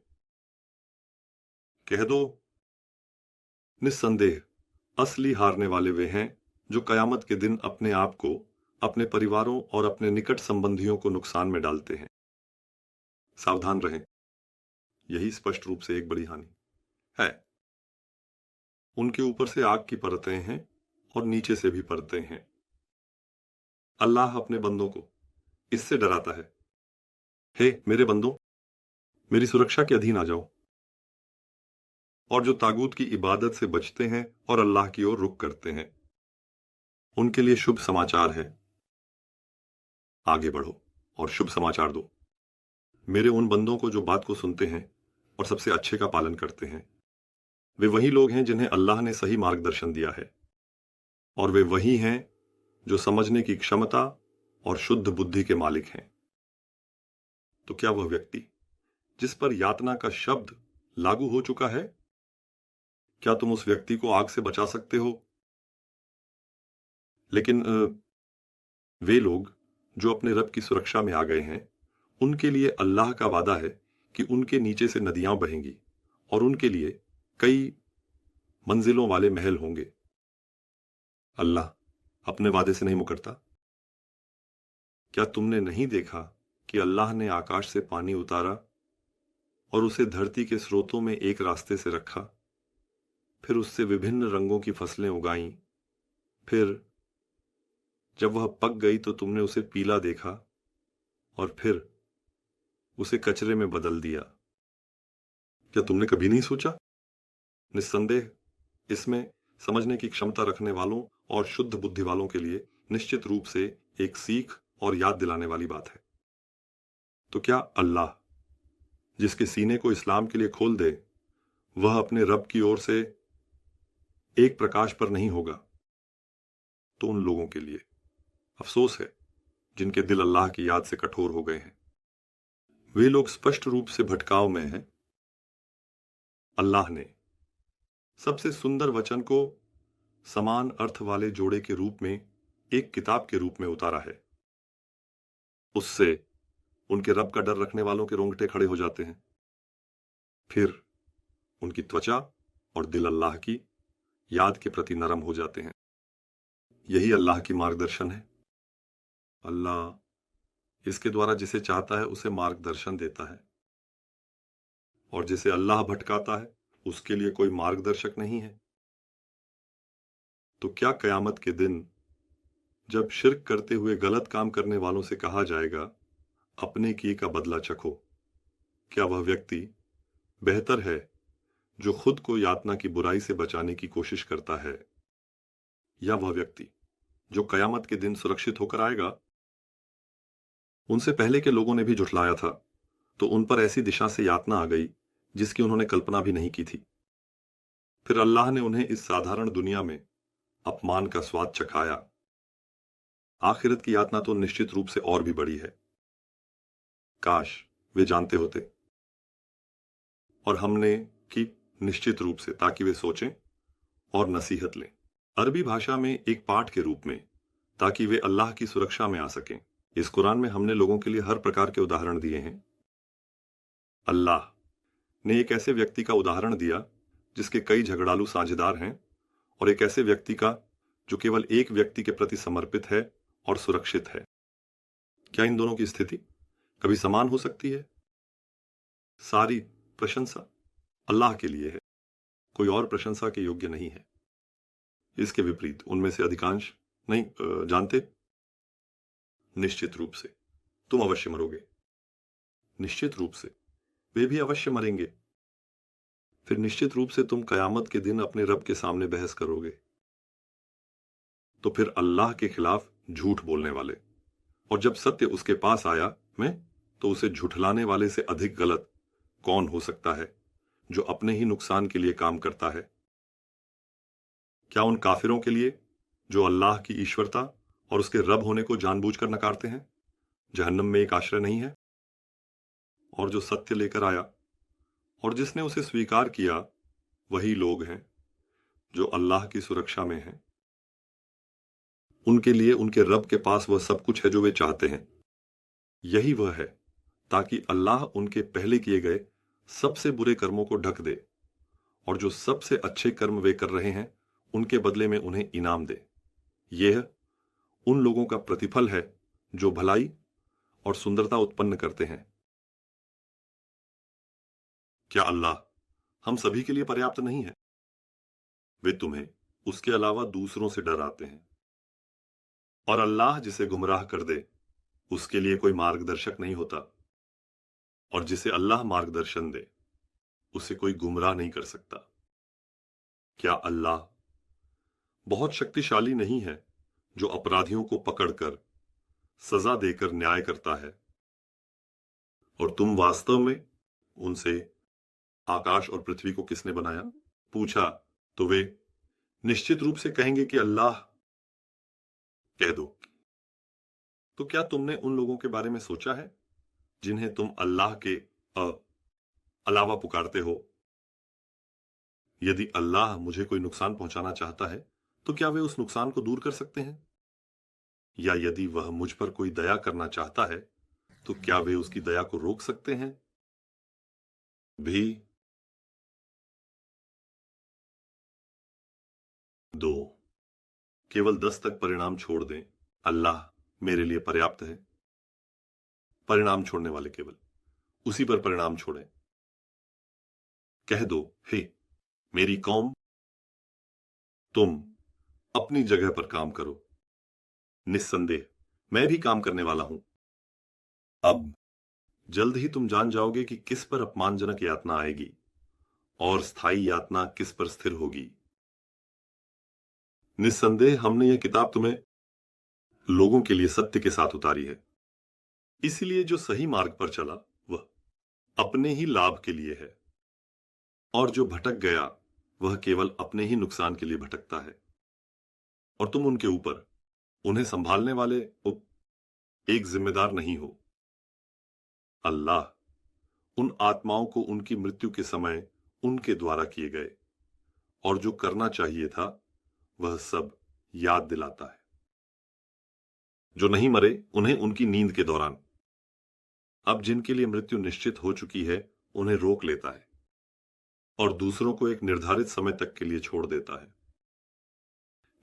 कह दो, निस्संदेह असली हारने वाले वे हैं जो कयामत के दिन अपने आप को, अपने परिवारों और अपने निकट संबंधियों को नुकसान में डालते हैं। सावधान रहें, यही स्पष्ट रूप से एक बड़ी हानि है। उनके ऊपर से आग की परतें हैं और नीचे से भी परतें हैं। अल्लाह अपने बंदों को इससे डराता है, हे मेरे बंदों, मेरी सुरक्षा के अधीन आ जाओ, और जो तागूत की इबादत से बचते हैं और अल्लाह की ओर रुख करते हैं, उनके लिए शुभ समाचार है। आगे बढ़ो और शुभ समाचार दो मेरे उन बंदों को जो बात को सुनते हैं और सबसे अच्छे का पालन करते हैं। वे वही लोग हैं जिन्हें अल्लाह ने सही मार्गदर्शन दिया है, और वे वही हैं जो समझने की क्षमता और शुद्ध बुद्धि के मालिक हैं। तो क्या वह व्यक्ति जिस पर यातना का शब्द लागू हो चुका है, क्या तुम उस व्यक्ति को आग से बचा सकते हो? लेकिन वे लोग जो अपने रब की सुरक्षा में आ गए हैं, उनके लिए अल्लाह का वादा है कि उनके नीचे से नदियां बहेंगी और उनके लिए कई मंजिलों वाले महल होंगे। अल्लाह अपने वादे से नहीं मुकरता। क्या तुमने नहीं देखा कि अल्लाह ने आकाश से पानी उतारा और उसे धरती के स्रोतों में एक रास्ते से रखा, फिर उससे विभिन्न रंगों की फसलें उगाईं, फिर जब वह पक गई तो तुमने उसे पीला देखा और फिर उसे कचरे में बदल दिया। क्या तुमने कभी नहीं सोचा? निस्संदेह इसमें समझने की क्षमता रखने वालों और शुद्ध बुद्धि वालों के लिए निश्चित रूप से एक सीख और याद दिलाने वाली बात है। तो क्या अल्लाह जिसके सीने को इस्लाम के लिए खोल दे, वह अपने रब की ओर से एक प्रकाश पर नहीं होगा? तो उन लोगों के लिए अफसोस है जिनके दिल अल्लाह की याद से कठोर हो गए हैं। वे लोग स्पष्ट रूप से भटकाव में हैं। अल्लाह ने सबसे सुंदर वचन को समान अर्थ वाले जोड़े के रूप में एक किताब के रूप में उतारा है। उससे उनके रब का डर रखने वालों के रोंगटे खड़े हो जाते हैं। फिर उनकी त्वचा और दिल अल्लाह की याद के प्रति नरम हो जाते हैं। यही अल्लाह की मार्गदर्शन है। अल्लाह इसके द्वारा जिसे चाहता है उसे मार्गदर्शन देता है, और जिसे अल्लाह भटकाता है उसके लिए कोई मार्गदर्शक नहीं है। तो क्या कयामत के दिन जब शिर्क करते हुए गलत काम करने वालों से कहा जाएगा, अपने किए का बदला चखो, क्या वह व्यक्ति बेहतर है जो खुद को यातना की बुराई से बचाने की कोशिश करता है, या वह व्यक्ति जो कयामत के दिन सुरक्षित होकर आएगा? उनसे पहले के लोगों ने भी झुठलाया था, तो उन पर ऐसी दिशा से यातना आ गई जिसकी उन्होंने कल्पना भी नहीं की थी। फिर अल्लाह ने उन्हें इस साधारण दुनिया में अपमान का स्वाद चखाया। आखिरत की यातना तो निश्चित रूप से और भी बड़ी है। काश वे जानते होते। और हमने की निश्चित रूप से, ताकि वे सोचें और नसीहत लें, अरबी भाषा में एक पाठ के रूप में, ताकि वे अल्लाह की सुरक्षा में आ सकें। इस कुरान में हमने लोगों के लिए हर प्रकार के उदाहरण दिए हैं। अल्लाह ने एक ऐसे व्यक्ति का उदाहरण दिया जिसके कई झगड़ालू साझेदार हैं, और एक ऐसे व्यक्ति का जो केवल एक व्यक्ति के प्रति समर्पित है और सुरक्षित है। क्या इन दोनों की स्थिति कभी समान हो सकती है? सारी प्रशंसा अल्लाह के लिए है, कोई और प्रशंसा के योग्य नहीं है। इसके विपरीत उनमें से अधिकांश नहीं जानते। निश्चित रूप से तुम अवश्य मरोगे। निश्चित रूप से वे भी अवश्य मरेंगे। फिर निश्चित रूप से तुम कयामत के दिन अपने रब के सामने बहस करोगे। तो फिर अल्लाह के खिलाफ झूठ बोलने वाले, और जब सत्य उसके पास आया मैं, तो उसे झुठलाने वाले से अधिक गलत कौन हो सकता है जो अपने ही नुकसान के लिए काम करता है? क्या उन काफिरों के लिए जो अल्लाह की ईश्वरता और उसके रब होने को जानबूझकर नकारते हैं जहन्नम में एक आश्रय नहीं है? और जो सत्य लेकर आया और जिसने उसे स्वीकार किया, वही लोग हैं जो अल्लाह की सुरक्षा में हैं। उनके लिए उनके रब के पास वह सब कुछ है जो वे चाहते हैं। यही वह है ताकि अल्लाह उनके पहले किए गए सबसे बुरे कर्मों को ढक दे, और जो सबसे अच्छे कर्म वे कर रहे हैं उनके बदले में उन्हें इनाम दे। यह उन लोगों का प्रतिफल है जो भलाई और सुंदरता उत्पन्न करते हैं। क्या अल्लाह हम सभी के लिए पर्याप्त नहीं है? वे तुम्हें उसके अलावा दूसरों से डराते हैं, और अल्लाह जिसे गुमराह कर दे उसके लिए कोई मार्गदर्शक नहीं होता, और जिसे अल्लाह मार्गदर्शन दे उसे कोई गुमराह नहीं कर सकता। क्या अल्लाह बहुत शक्तिशाली नहीं है जो अपराधियों को पकड़कर सजा देकर न्याय करता है? और तुम वास्तव में उनसे आकाश और पृथ्वी को किसने बनाया पूछा, तो वे निश्चित रूप से कहेंगे कि अल्लाह। कह दो, तो क्या तुमने उन लोगों के बारे में सोचा है जिन्हें तुम अल्लाह के अलावा पुकारते हो? यदि अल्लाह मुझे कोई नुकसान पहुंचाना चाहता है तो क्या वे उस नुकसान को दूर कर सकते हैं? या यदि वह मुझ पर कोई दया करना चाहता है तो क्या वे उसकी दया को रोक सकते हैं भी? 2 केवल 10 तक परिणाम छोड़ दें, अल्लाह मेरे लिए पर्याप्त है। परिणाम छोड़ने वाले केवल उसी पर परिणाम छोड़ें। कह दो, हे मेरी कौम, तुम अपनी जगह पर काम करो, निस्संदेह मैं भी काम करने वाला हूं। अब जल्द ही तुम जान जाओगे कि किस पर अपमानजनक यातना आएगी और स्थायी यातना किस पर स्थिर होगी। निस्संदेह हमने यह किताब तुम्हें लोगों के लिए सत्य के साथ उतारी है, इसलिए जो सही मार्ग पर चला वह अपने ही लाभ के लिए है, और जो भटक गया वह केवल अपने ही नुकसान के लिए भटकता है, और तुम उनके ऊपर उन्हें संभालने वाले एक जिम्मेदार नहीं हो। अल्लाह उन आत्माओं को उनकी मृत्यु के समय उनके द्वारा किए गए और जो करना चाहिए था वह सब याद दिलाता है। जो नहीं मरे उन्हें उनकी नींद के दौरान, अब जिनके लिए मृत्यु निश्चित हो चुकी है, उन्हें रोक लेता है और दूसरों को एक निर्धारित समय तक के लिए छोड़ देता है।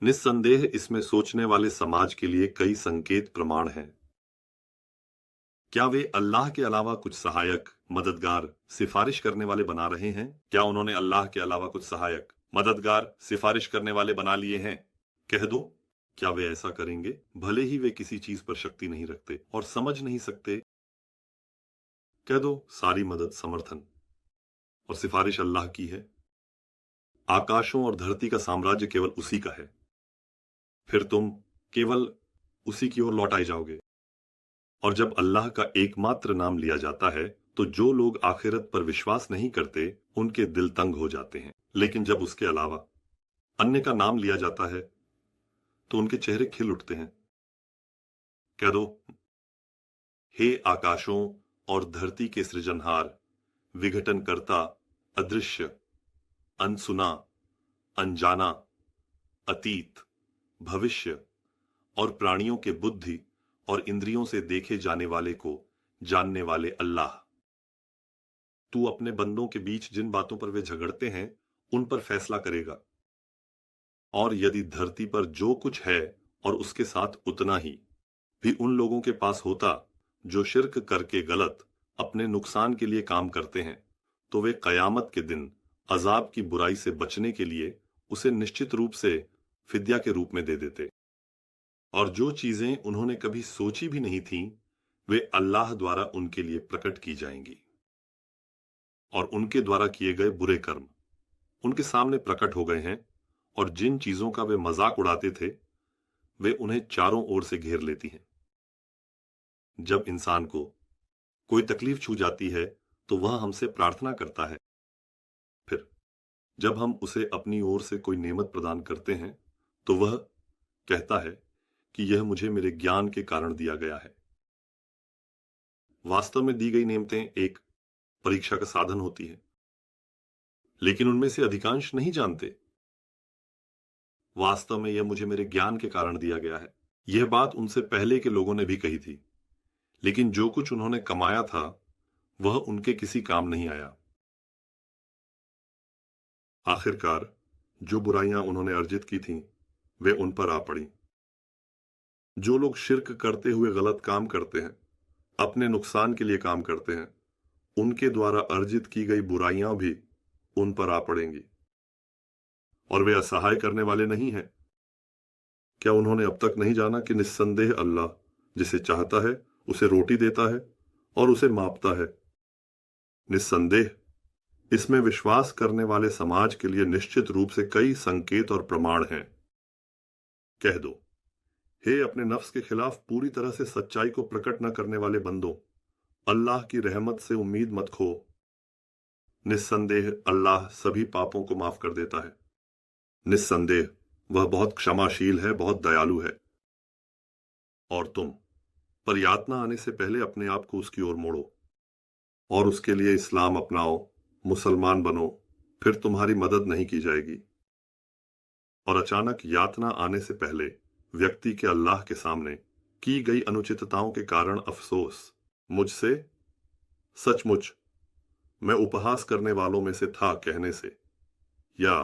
निस्संदेह इसमें सोचने वाले समाज के लिए कई संकेत प्रमाण हैं। क्या वे अल्लाह के अलावा कुछ सहायक, मददगार, सिफारिश करने वाले बना रहे हैं? क्या उन्होंने अल्लाह के अलावा कुछ सहायक, मददगार, सिफारिश करने वाले बना लिए हैं? कह दो, क्या वे ऐसा करेंगे भले ही वे किसी चीज पर शक्ति नहीं रखते और समझ नहीं सकते? कह दो, सारी मदद, समर्थन और सिफारिश अल्लाह की है। आकाशों और धरती का साम्राज्य केवल उसी का है। फिर तुम केवल उसी की ओर लौट आए जाओगे। और जब अल्लाह का एकमात्र नाम लिया जाता है तो जो लोग आखिरत पर विश्वास नहीं करते उनके दिल तंग हो जाते हैं, लेकिन जब उसके अलावा अन्य का नाम लिया जाता है तो उनके चेहरे खिल उठते हैं। कह दो, हे आकाशों और धरती के सृजनहार, विघटन करता, अदृश्य, अनसुना, अनजाना, अतीत, भविष्य और प्राणियों के बुद्धि और इंद्रियों से देखे जाने वाले को जानने वाले अल्लाह, तू अपने बंदों के बीच जिन बातों पर वे झगड़ते हैं उन पर फैसला करेगा। और यदि धरती पर जो कुछ है और उसके साथ उतना ही भी उन लोगों के पास होता जो शिर्क करके गलत अपने नुकसान के लिए काम करते हैं, तो वे कयामत के दिन अजाब की बुराई से बचने के लिए उसे निश्चित रूप से फिद्या के रूप में दे देते। और जो चीजें उन्होंने कभी सोची भी नहीं थीं, वे अल्लाह द्वारा उनके लिए प्रकट की जाएंगी। और उनके द्वारा किए गए बुरे कर्म उनके सामने प्रकट हो गए हैं, और जिन चीजों का वे मजाक उड़ाते थे वे उन्हें चारों ओर से घेर लेती हैं। जब इंसान को कोई तकलीफ छू जाती है तो वह हमसे प्रार्थना करता है। फिर जब हम उसे अपनी ओर से कोई नेमत प्रदान करते हैं तो वह कहता है कि यह मुझे मेरे ज्ञान के कारण दिया गया है। वास्तव में दी गई नेमतें एक परीक्षा का साधन होती है, लेकिन उनमें से अधिकांश नहीं जानते वास्तव में यह मुझे मेरे ज्ञान के कारण दिया गया है। यह बात उनसे पहले के लोगों ने भी कही थी, लेकिन जो कुछ उन्होंने कमाया था वह उनके किसी काम नहीं आया। आखिरकार जो बुराइयां उन्होंने अर्जित की थीं वे उन पर आ पड़ी। जो लोग शिर्क करते हुए गलत काम करते हैं, अपने नुकसान के लिए काम करते हैं, उनके द्वारा अर्जित की गई बुराइयां भी उन पर आ पड़ेंगी। और वे असहाय करने वाले नहीं हैं। क्या उन्होंने अब तक नहीं जाना कि निस्संदेह अल्लाह जिसे चाहता है उसे रोटी देता है और उसे मापता है। निस्संदेह इसमें विश्वास करने वाले समाज के लिए निश्चित रूप से कई संकेत और प्रमाण हैं। कह दो, हे अपने नफ्स के खिलाफ पूरी तरह से सच्चाई को प्रकट न करने वाले बंदों, अल्लाह की रहमत से उम्मीद मत खो। निस्संदेह अल्लाह सभी पापों को माफ कर देता है। निस्संदेह वह बहुत क्षमाशील है, बहुत दयालु है। और तुम पर यातना आने से पहले अपने आप को उसकी ओर मोड़ो और उसके लिए इस्लाम अपनाओ, मुसलमान बनो, फिर तुम्हारी मदद नहीं की जाएगी। और अचानक यातना आने से पहले व्यक्ति के अल्लाह के सामने की गई अनुचितताओं के कारण अफसोस, मुझसे सचमुच मैं उपहास करने वालों में से था कहने से, या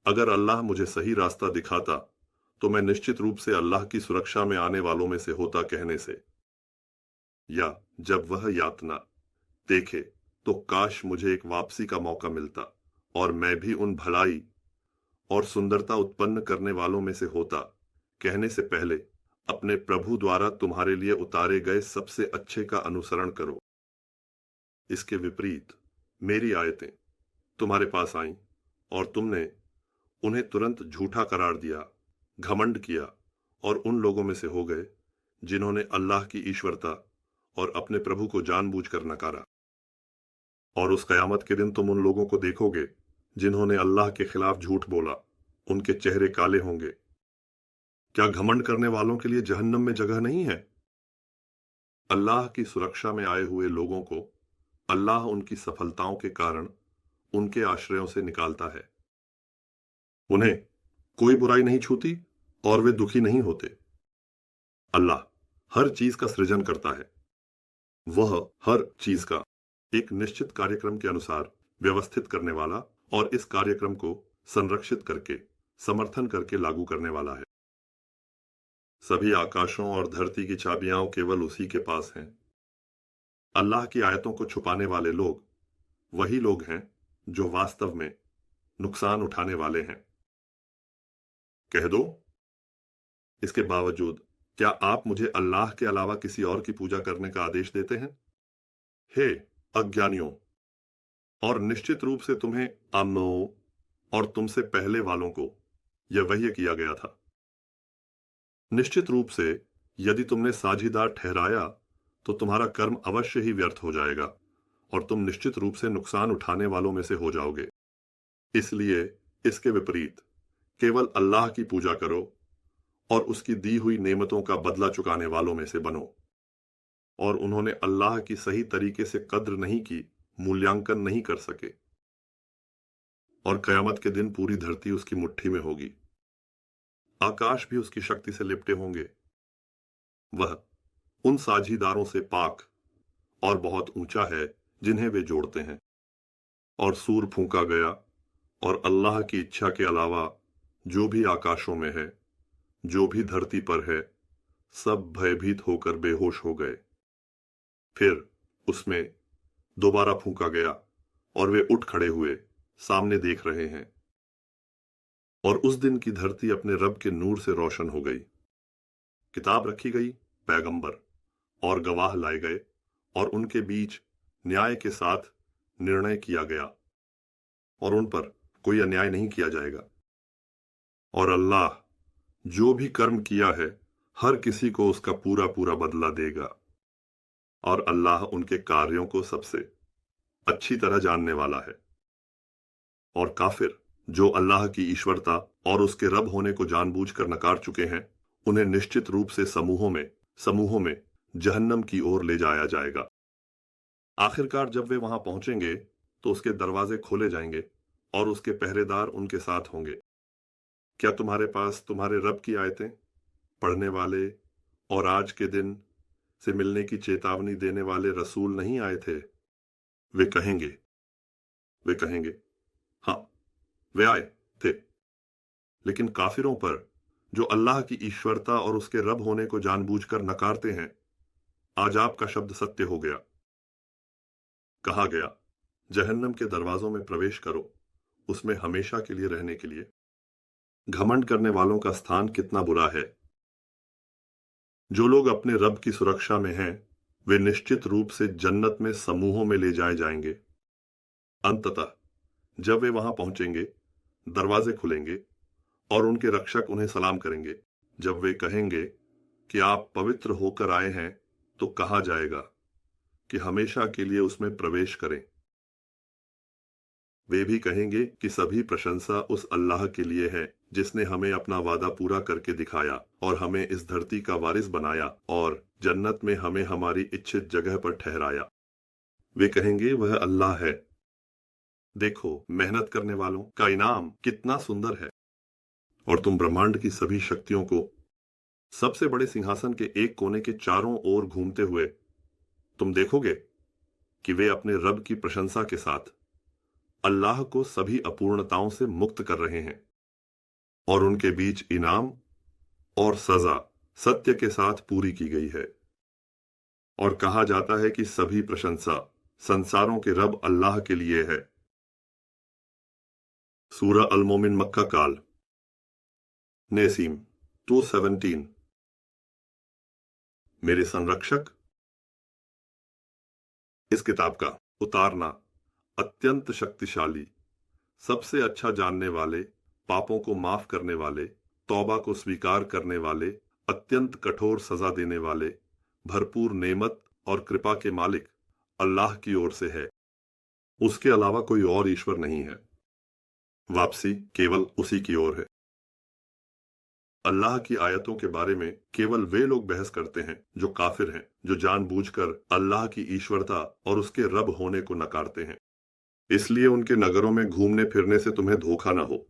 अगर अल्लाह मुझे सही रास्ता दिखाता तो मैं निश्चित रूप से अल्लाह की सुरक्षा में आने वालों में से होता कहने से, या जब वह यातना देखे तो काश मुझे एक वापसी का मौका मिलता और मैं भी उन भलाई और सुंदरता उत्पन्न करने वालों में से होता कहने से पहले अपने प्रभु द्वारा तुम्हारे लिए उतारे गए सबसे अच्छे का अनुसरण करो। इसके विपरीत मेरी आयतें तुम्हारे पास आईं और तुमने उन्हें तुरंत झूठा करार दिया, घमंड किया और उन लोगों में से हो गए जिन्होंने अल्लाह की ईश्वरता और अपने प्रभु को जानबूझकर नकारा। और उस कयामत के दिन तुम उन लोगों को देखोगे जिन्होंने अल्लाह के खिलाफ झूठ बोला, उनके चेहरे काले होंगे। क्या घमंड करने वालों के लिए जहन्नम में जगह नहीं है? अल्लाह की सुरक्षा में आए हुए लोगों को अल्लाह उनकी सफलताओं के कारण उनके आश्रयों से निकालता है। उन्हें कोई बुराई नहीं छूती और वे दुखी नहीं होते। अल्लाह हर चीज का सृजन करता है। वह हर चीज का एक निश्चित कार्यक्रम के अनुसार व्यवस्थित करने वाला और इस कार्यक्रम को संरक्षित करके समर्थन करके लागू करने वाला है। सभी आकाशों और धरती की चाबियां केवल उसी के पास हैं। अल्लाह की आयतों को छुपाने वाले लोग वही लोग हैं जो वास्तव में नुकसान उठाने वाले हैं। कह दो, इसके बावजूद क्या आप मुझे अल्लाह के अलावा किसी और की पूजा करने का आदेश देते हैं? हे अज्ञानियों, और निश्चित रूप से तुम्हें आमनों और तुमसे पहले वालों को यह वही किया गया था। निश्चित रूप से यदि तुमने साझीदार ठहराया तो तुम्हारा कर्म अवश्य ही व्यर्थ हो जाएगा और तुम निश्चित रूप से नुकसान उठाने वालों में से हो जाओगे। इसलिए इसके विपरीत केवल अल्लाह की पूजा करो और उसकी दी हुई नेमतों का बदला चुकाने वालों में से बनो। और उन्होंने अल्लाह की सही तरीके से कद्र नहीं की, मूल्यांकन नहीं कर सके। और कयामत के दिन पूरी धरती उसकी मुट्ठी में होगी, आकाश भी उसकी शक्ति से लिपटे होंगे। वह उन साझीदारों से पाक और बहुत ऊंचा है जिन्हें वे जोड़ते हैं। और सूर फूंका गया, और अल्लाह की इच्छा के अलावा जो भी आकाशों में है, जो भी धरती पर है, सब भयभीत होकर बेहोश हो गए। फिर उसमें दोबारा फूंका गया, और वे उठ खड़े हुए, सामने देख रहे हैं। और उस दिन की धरती अपने रब के नूर से रोशन हो गई। किताब रखी गई, पैगंबर और गवाह लाए गए, और उनके बीच न्याय के साथ निर्णय किया गया, और उन पर कोई अन्याय नहीं किया जाएगा। और अल्लाह जो भी कर्म किया है, हर किसी को उसका पूरा पूरा बदला देगा। और अल्लाह उनके कार्यों को सबसे अच्छी तरह जानने वाला है। और काफिर जो अल्लाह की ईश्वरता और उसके रब होने को जानबूझकर नकार चुके हैं, उन्हें निश्चित रूप से समूहों में जहन्नम की ओर ले जाया जाएगा। आखिरकार जब वे वहां पहुंचेंगे तो उसके दरवाजे खोले जाएंगे और उसके पहरेदार उनके साथ होंगे। क्या तुम्हारे पास तुम्हारे रब की आयतें पढ़ने वाले और आज के दिन से मिलने की चेतावनी देने वाले रसूल नहीं आए थे? वे कहेंगे हाँ, वे आए थे। लेकिन काफिरों पर जो अल्लाह की ईश्वरता और उसके रब होने को जानबूझकर नकारते हैं, आजाब का शब्द सत्य हो गया। कहा गया, जहन्नम के दरवाजों में प्रवेश करो, उसमें हमेशा के लिए रहने के लिए। घमंड करने वालों का स्थान कितना बुरा है। जो लोग अपने रब की सुरक्षा में हैं, वे निश्चित रूप से जन्नत में समूहों में ले जाए जाएंगे। अंततः जब वे वहां पहुंचेंगे, दरवाजे खुलेंगे और उनके रक्षक उन्हें सलाम करेंगे। जब वे कहेंगे कि आप पवित्र होकर आए हैं, तो कहा जाएगा कि हमेशा के लिए उसमें प्रवेश करें। वे भी कहेंगे कि सभी प्रशंसा उस अल्लाह के लिए है जिसने हमें अपना वादा पूरा करके दिखाया और हमें इस धरती का वारिस बनाया और जन्नत में हमें हमारी इच्छित जगह पर ठहराया। वे कहेंगे, वह अल्लाह है। देखो, मेहनत करने वालों का इनाम कितना सुंदर है। और तुम ब्रह्मांड की सभी शक्तियों को सबसे बड़े सिंहासन के एक कोने के चारों ओर घूमते हुए तुम देखोगे कि वे अपने रब की प्रशंसा के साथ अल्लाह को सभी अपूर्णताओं से मुक्त कर रहे हैं। और उनके बीच इनाम और सजा सत्य के साथ पूरी की गई है। और कहा जाता है कि सभी प्रशंसा संसारों के रब अल्लाह के लिए है। सूरह अल मोमिन मक्का काल, नेसीम 217। मेरे संरक्षक, इस किताब का उतारना अत्यंत शक्तिशाली, सबसे अच्छा जानने वाले, पापों को माफ करने वाले, तौबा को स्वीकार करने वाले, अत्यंत कठोर सजा देने वाले, भरपूर नेमत और कृपा के मालिक अल्लाह की ओर से है। उसके अलावा कोई और ईश्वर नहीं है। वापसी केवल उसी की ओर है। अल्लाह की आयतों के बारे में केवल वे लोग बहस करते हैं जो काफिर हैं, जो जानबूझकर अल्लाह की ईश्वरता और उसके रब होने को नकारते हैं। इसलिए उनके नगरों में घूमने फिरने से तुम्हें धोखा न हो।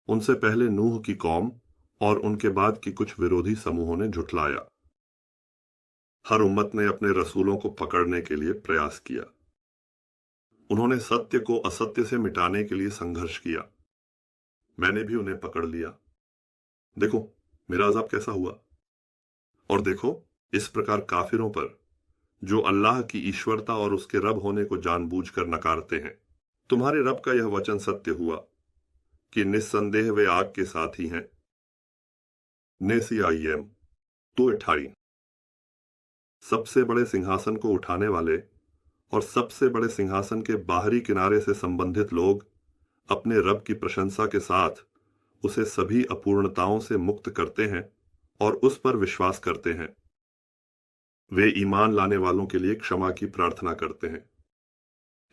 उनसे पहले नूह की कौम और उनके बाद की कुछ विरोधी समूहों ने झुठलाया। हर उम्मत ने अपने रसूलों को पकड़ने के लिए प्रयास किया। उन्होंने सत्य को असत्य से मिटाने के लिए संघर्ष किया। मैंने भी उन्हें पकड़ लिया। देखो मेरा अजाब कैसा हुआ। और देखो, इस प्रकार काफिरों पर जो अल्लाह की ईश्वरता और उसके रब होने को जानबूझकर नकारते हैं। तुम्हारे रब का यह वचन सत्य हुआ कि निस्संदेह वे आग के साथ ही हैं। नेसीआईएम 2:28। सबसे बड़े सिंहासन को उठाने वाले और सबसे बड़े सिंहासन के बाहरी किनारे से संबंधित लोग अपने रब की प्रशंसा के साथ उसे सभी अपूर्णताओं से मुक्त करते हैं और उस पर विश्वास करते हैं। वे ईमान लाने वालों के लिए क्षमा की प्रार्थना करते हैं।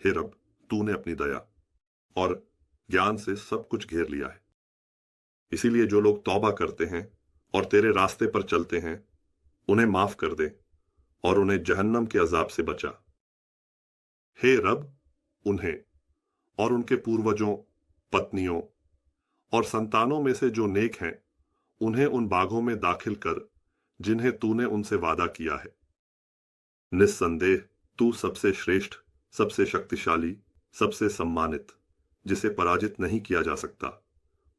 हे रब, तूने अपनी दया और ज्ञान से सब कुछ घेर लिया है। इसीलिए जो लोग तौबा करते हैं और तेरे रास्ते पर चलते हैं, उन्हें माफ कर दे और उन्हें जहन्नम के अजाब से बचा। हे रब, उन्हें और उनके पूर्वजों, पत्नियों और संतानों में से जो नेक हैं, उन्हें उन बागों में दाखिल कर जिन्हें तूने उनसे वादा किया है। निस्संदेह तू सबसे श्रेष्ठ, सबसे शक्तिशाली, सबसे सम्मानित, जिसे पराजित नहीं किया जा सकता,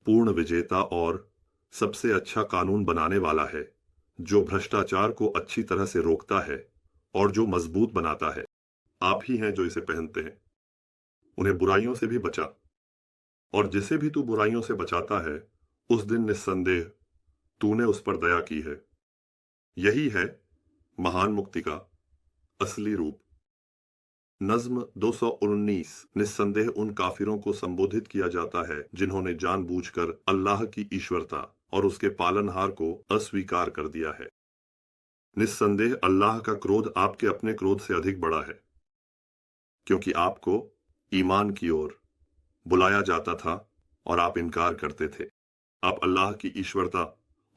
पूर्ण विजेता और सबसे अच्छा कानून बनाने वाला है, जो भ्रष्टाचार को अच्छी तरह से रोकता है और जो मजबूत बनाता है। आप ही हैं जो इसे पहनते हैं। उन्हें बुराइयों से भी बचा, और जिसे भी तू बुराइयों से बचाता है, उस दिन निस्संदेह तूने उस पर दया की है। यही है महान मुक्ति का असली रूप। नज्म 219। निस्संदेह उन काफिरों को संबोधित किया जाता है जिन्होंने जानबूझकर अल्लाह की ईश्वरता और उसके पालनहार को अस्वीकार कर दिया है। निस्संदेह अल्लाह का क्रोध आपके अपने क्रोध से अधिक बड़ा है, क्योंकि आपको ईमान की ओर बुलाया जाता था और आप इनकार करते थे। आप अल्लाह की ईश्वरता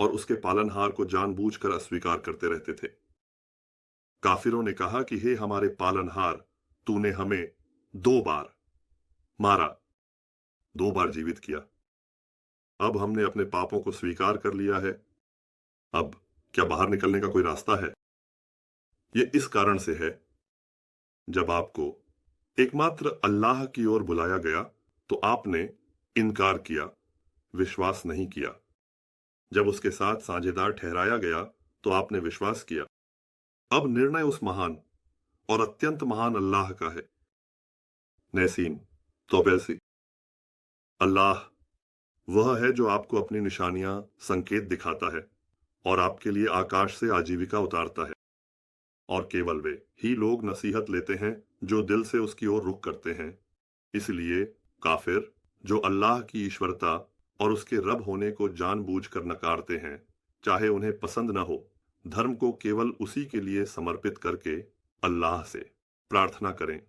और उसके पालनहार को जानबूझकर अस्वीकार करते रहते थे। काफिरों ने कहा कि हे हमारे पालनहार, तूने हमें 2 बार मारा, 2 बार जीवित किया। अब हमने अपने पापों को स्वीकार कर लिया है। अब क्या बाहर निकलने का कोई रास्ता है? ये इस कारण से है, जब आपको एकमात्र अल्लाह की ओर बुलाया गया तो आपने इनकार किया, विश्वास नहीं किया। जब उसके साथ साझेदार ठहराया गया तो आपने विश्वास किया। अब निर्णय उस महान और अत्यंत महान अल्लाह का है। नैसीम 182। अल्लाह वह है जो आपको अपनी निशानियां, संकेत दिखाता है और आपके लिए आकाश से आजीविका उतारता है, और केवल वे ही लोग नसीहत लेते हैं जो दिल से उसकी ओर रुख करते हैं। इसलिए काफिर जो अल्लाह की ईश्वरता और उसके रब होने को जानबूझकर नकारते हैं, चाहे उन्हें पसंद न हो, धर्म को केवल उसी के लिए समर्पित करके अल्लाह से प्रार्थना करें।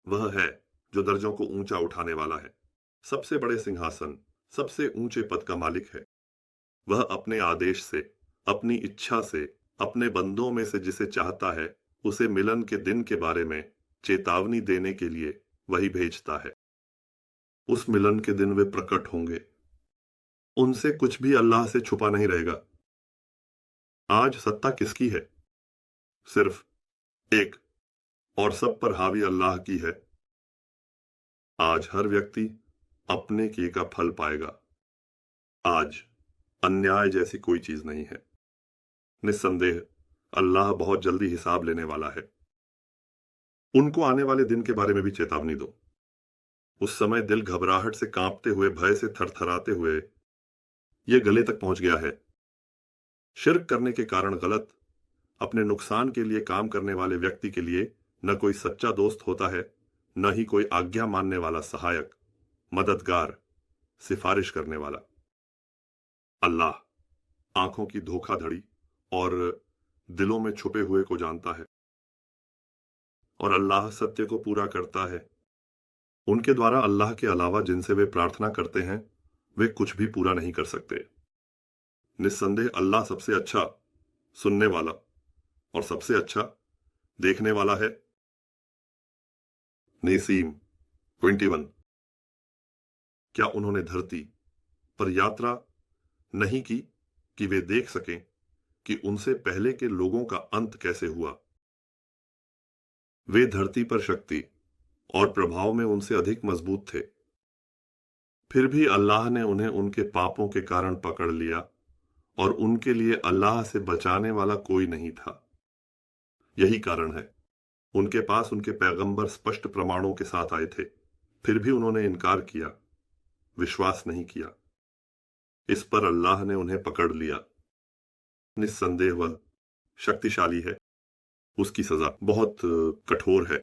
वह है जो दर्जों को ऊंचा उठाने वाला है, सबसे बड़े सिंहासन, सबसे ऊंचे पद का मालिक है। वह अपने आदेश से, अपनी इच्छा से, अपने बंदों में से जिसे चाहता है उसे मिलन के दिन के बारे में चेतावनी देने के लिए वही भेजता है। उस मिलन के दिन वे प्रकट होंगे, उनसे कुछ भी अल्लाह से छुपा नहीं रहेगा। आज सत्ता किसकी है? सिर्फ एक और सब पर हावी अल्लाह की है। आज हर व्यक्ति अपने किए का फल पाएगा। आज अन्याय जैसी कोई चीज नहीं है। निस्संदेह अल्लाह बहुत जल्दी हिसाब लेने वाला है। उनको आने वाले दिन के बारे में भी चेतावनी दो। उस समय दिल घबराहट से कांपते हुए, भय से थरथराते हुए यह गले तक पहुंच गया है। शिर्क करने के कारण गलत, अपने नुकसान के लिए काम करने वाले व्यक्ति के लिए न कोई सच्चा दोस्त होता है, न ही कोई आज्ञा मानने वाला सहायक, मददगार, सिफारिश करने वाला। अल्लाह आंखों की धोखाधड़ी और दिलों में छुपे हुए को जानता है, और अल्लाह सत्य को पूरा करता है। उनके द्वारा अल्लाह के अलावा जिनसे वे प्रार्थना करते हैं, वे कुछ भी पूरा नहीं कर सकते। निस्संदेह अल्लाह सबसे अच्छा सुनने वाला और सबसे अच्छा देखने वाला है। नसीम 21। क्या उन्होंने धरती पर यात्रा नहीं की कि वे देख सकें कि उनसे पहले के लोगों का अंत कैसे हुआ? वे धरती पर शक्ति और प्रभाव में उनसे अधिक मजबूत थे, फिर भी अल्लाह ने उन्हें उनके पापों के कारण पकड़ लिया और उनके लिए अल्लाह से बचाने वाला कोई नहीं था। यही कारण है उनके पास उनके पैगंबर स्पष्ट प्रमाणों के साथ आए थे, फिर भी उन्होंने इनकार किया, विश्वास नहीं किया। इस पर अल्लाह ने उन्हें पकड़ लिया। निस्संदेह वह शक्तिशाली है, उसकी सजा बहुत कठोर है।